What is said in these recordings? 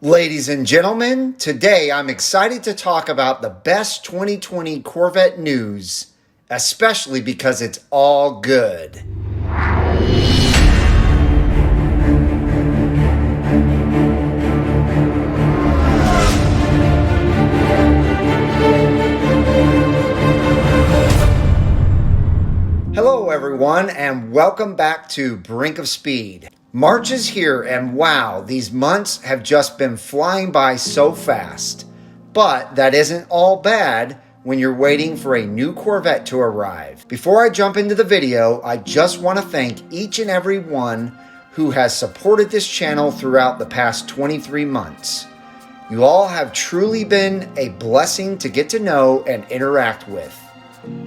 Ladies and gentlemen, today I'm excited to talk about the best 2020 Corvette news, especially because it's all good. Hello everyone, and welcome back to Brink of Speed. March is here, and wow, these months have just been flying by so fast. But that isn't all bad when you're waiting for a new Corvette to arrive. Before I jump into the video, I just want to thank each and every one who has supported this channel throughout the past 23 months. You all have truly been a blessing to get to know and interact with.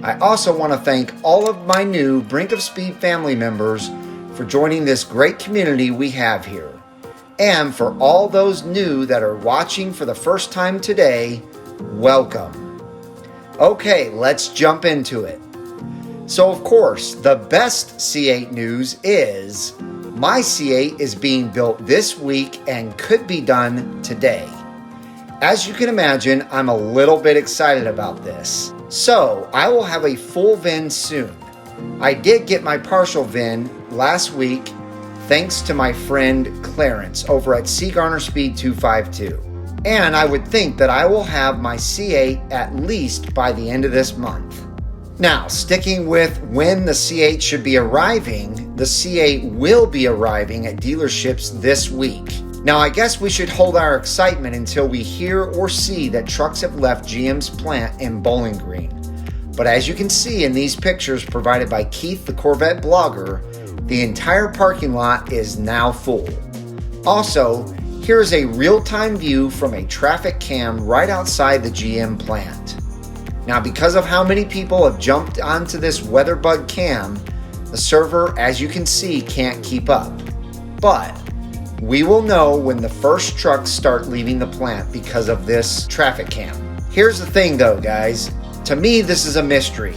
I also want to thank all of my new Brink of Speed family members for joining this great community we have here. And for all those new that are watching for the first time today, welcome. Okay, let's jump into it. So of course, the best C8 news is my C8 is being built this week and could be done today. As you can imagine, I'm a little bit excited about this. So I will have a full VIN soon. I did get my partial VIN last week thanks to my friend Clarence over at Speed 252. And I would think that I will have my C8 at least by the end of this month. Now, sticking with when the C8 should be arriving, the C8 will be arriving at dealerships this week. Now, I guess we should hold our excitement until we hear or see that trucks have left GM's plant in Bowling Green. But as you can see in these pictures provided by Keith, the Corvette blogger, the entire parking lot is now full. Also, here's a real-time view from a traffic cam right outside the GM plant. Now, because of how many people have jumped onto this WeatherBug cam, the server, as you can see, can't keep up. But we will know when the first trucks start leaving the plant because of this traffic cam. Here's the thing though, guys. To me, this is a mystery.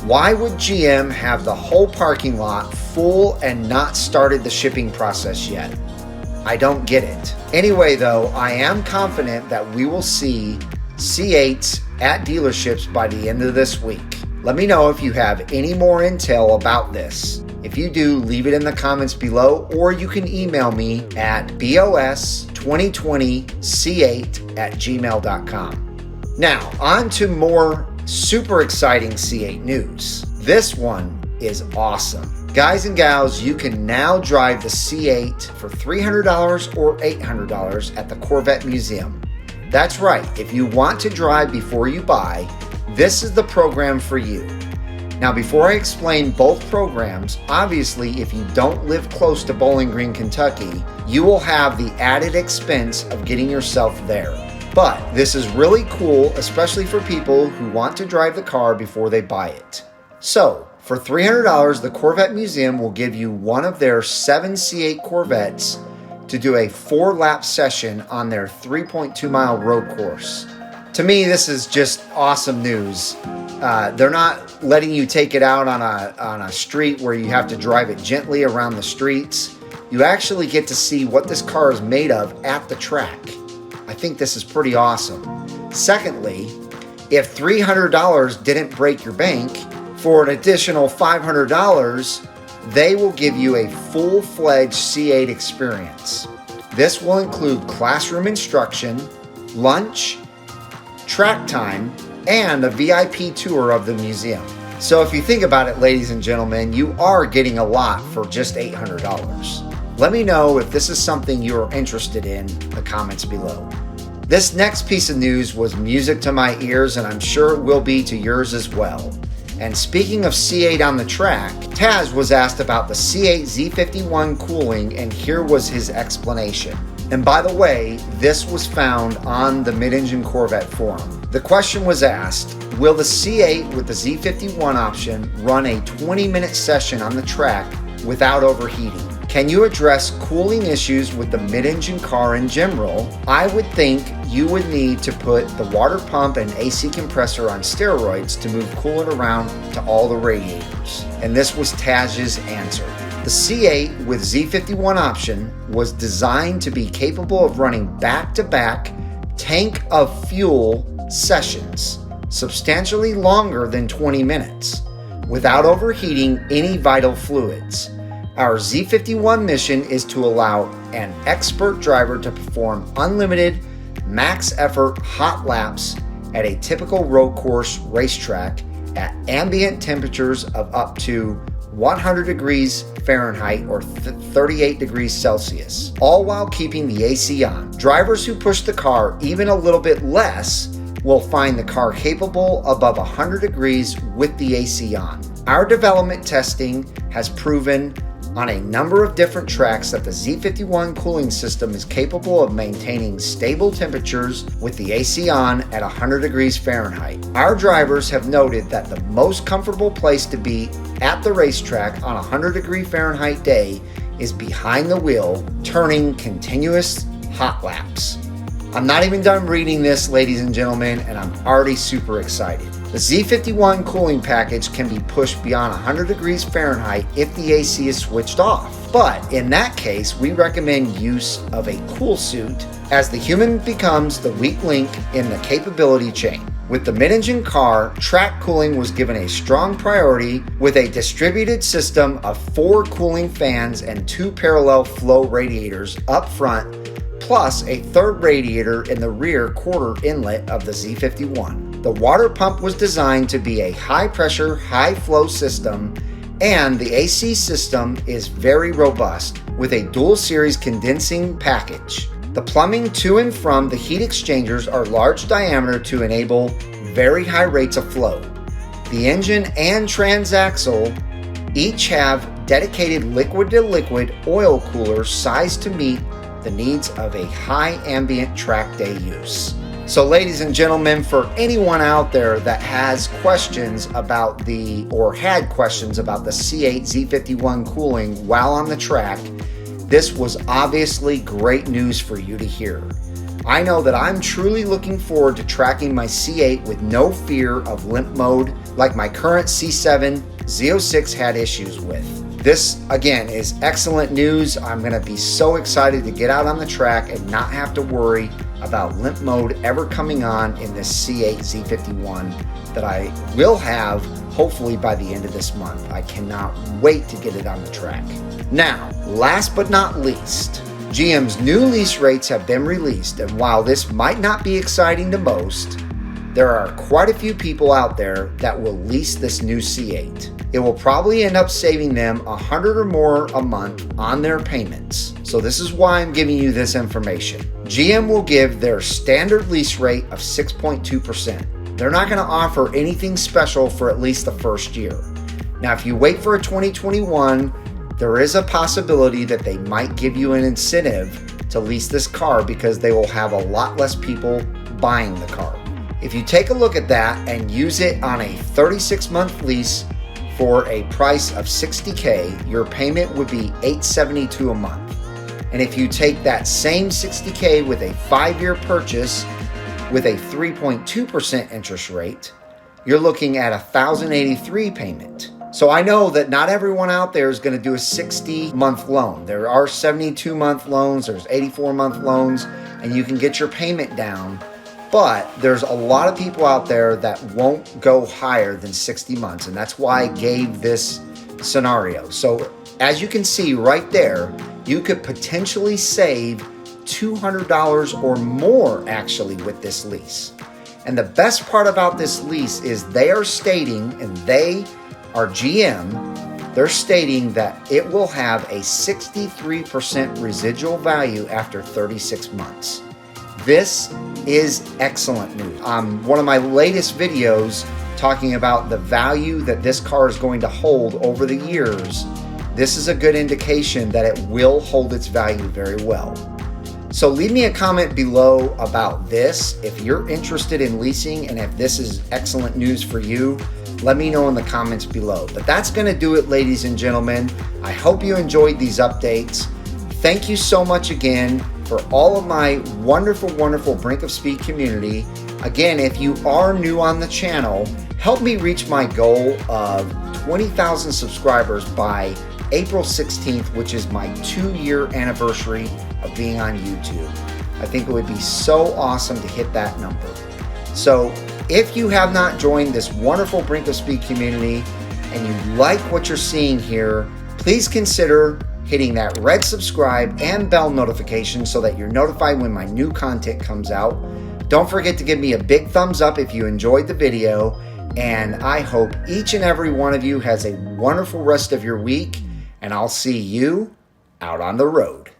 Why would GM have the whole parking lot full and not started the shipping process yet? I don't get it. Anyway though, I am confident that we will see C8s at dealerships by the end of this week. Let me know if you have any more intel about this. If you do, leave it in the comments below, or you can email me at bos2020c8@gmail.com. Now, on to more super exciting C8 news. This one is awesome. Guys and gals, you can now drive the C8 for $300 or $800 at the Corvette Museum. That's right, if you want to drive before you buy, this is the program for you. Now, before I explain both programs, obviously if you don't live close to Bowling Green, Kentucky, you will have the added expense of getting yourself there. But this is really cool, especially for people who want to drive the car before they buy it. So, for $300, the Corvette Museum will give you one of their 7 C8 Corvettes to do a 4-lap session on their 3.2-mile road course. To me, this is just awesome news. They're not letting you take it out on a street where you have to drive it gently around the streets. You actually get to see what this car is made of at the track. I think this is pretty awesome. Secondly, if $300 didn't break your bank, for an additional $500, they will give you a full-fledged C8 experience. This will include classroom instruction, lunch, track time, and a VIP tour of the museum. So if you think about it, ladies and gentlemen, you are getting a lot for just $800. Let me know if this is something you're interested in the comments below. This next piece of news was music to my ears, and I'm sure it will be to yours as well. And speaking of C8 on the track, Tadge was asked about the C8 Z51 cooling, and here was his explanation. And by the way, this was found on the Mid-Engine Corvette forum. The question was asked, will the C8 with the Z51 option run a 20-minute session on the track without overheating? Can you address cooling issues with the mid-engine car in general? I would think you would need to put the water pump and AC compressor on steroids to move coolant around to all the radiators. And this was Tadge's answer. The C8 with Z51 option was designed to be capable of running back-to-back tank of fuel sessions, substantially longer than 20 minutes, without overheating any vital fluids. Our Z51 mission is to allow an expert driver to perform unlimited, max effort hot laps at a typical road course racetrack at ambient temperatures of up to 100 degrees Fahrenheit or 38 degrees Celsius, all while keeping the AC on. Drivers who push the car even a little bit less will find the car capable above 100 degrees with the AC on. Our development testing has proven on a number of different tracks that the Z51 cooling system is capable of maintaining stable temperatures with the AC on at 100 degrees Fahrenheit. Our drivers have noted that the most comfortable place to be at the racetrack on a 100 degree Fahrenheit day is behind the wheel, turning continuous hot laps. I'm not even done reading this, ladies and gentlemen, and I'm already super excited. The Z51 cooling package can be pushed beyond 100 degrees Fahrenheit if the AC is switched off. But in that case, we recommend use of a cool suit as the human becomes the weak link in the capability chain. With the mid-engine car, track cooling was given a strong priority with a distributed system of 4 cooling fans and 2 parallel flow radiators up front, plus a third radiator in the rear quarter inlet of the Z51. The water pump was designed to be a high-pressure, high-flow system, and the AC system is very robust with a dual-series condensing package. The plumbing to and from the heat exchangers are large diameter to enable very high rates of flow. The engine and transaxle each have dedicated liquid-to-liquid oil coolers sized to meet the needs of a high ambient track day use. So ladies and gentlemen, for anyone out there that has questions about had questions about the C8 Z51 cooling while on the track, this was obviously great news for you to hear. I know that I'm truly looking forward to tracking my C8 with no fear of limp mode like my current C7 Z06 had issues with. This, again, is excellent news. I'm going to be so excited to get out on the track and not have to worry about limp mode ever coming on in this C8 Z51 that I will have hopefully by the end of this month. I cannot wait to get it on the track. Now, last but not least, GM's new lease rates have been released, and while this might not be exciting to most, there are quite a few people out there that will lease this new C8. It will probably end up saving them $100 or more a month on their payments. So this is why I'm giving you this information. GM will give their standard lease rate of 6.2%. They're not going to offer anything special for at least the first year. Now, if you wait for a 2021, there is a possibility that they might give you an incentive to lease this car because they will have a lot less people buying the car. If you take a look at that and use it on a 36-month lease for a price of $60K, your payment would be $872 a month. And if you take that same $60K with a 5-year purchase with a 3.2% interest rate, you're looking at a $1,083 payment. So I know that not everyone out there is going to do a 60-month loan. There are 72-month loans, there's 84-month loans, and you can get your payment down. But there's a lot of people out there that won't go higher than 60 months, and that's why I gave this scenario. So as you can see right there, you could potentially save $200 or more actually with this lease. And the best part about this lease is they are stating, and they are GM, they're stating that it will have a 63% residual value after 36 months. This is excellent news. One of my latest videos talking about the value that this car is going to hold over the years, this is a good indication that it will hold its value very well. So leave me a comment below about this. If you're interested in leasing and if this is excellent news for you, let me know in the comments below. But that's going to do it, ladies and gentlemen. I hope you enjoyed these updates. Thank you so much again for all of my wonderful, wonderful Brink of Speed community. Again, if you are new on the channel, help me reach my goal of 20,000 subscribers by April 16th, which is my 2-year anniversary of being on YouTube. I think it would be so awesome to hit that number. So if you have not joined this wonderful Brink of Speed community and you like what you're seeing here, please consider hitting that red subscribe and bell notification so that you're notified when my new content comes out. Don't forget to give me a big thumbs up if you enjoyed the video, and I hope each and every one of you has a wonderful rest of your week, and I'll see you out on the road.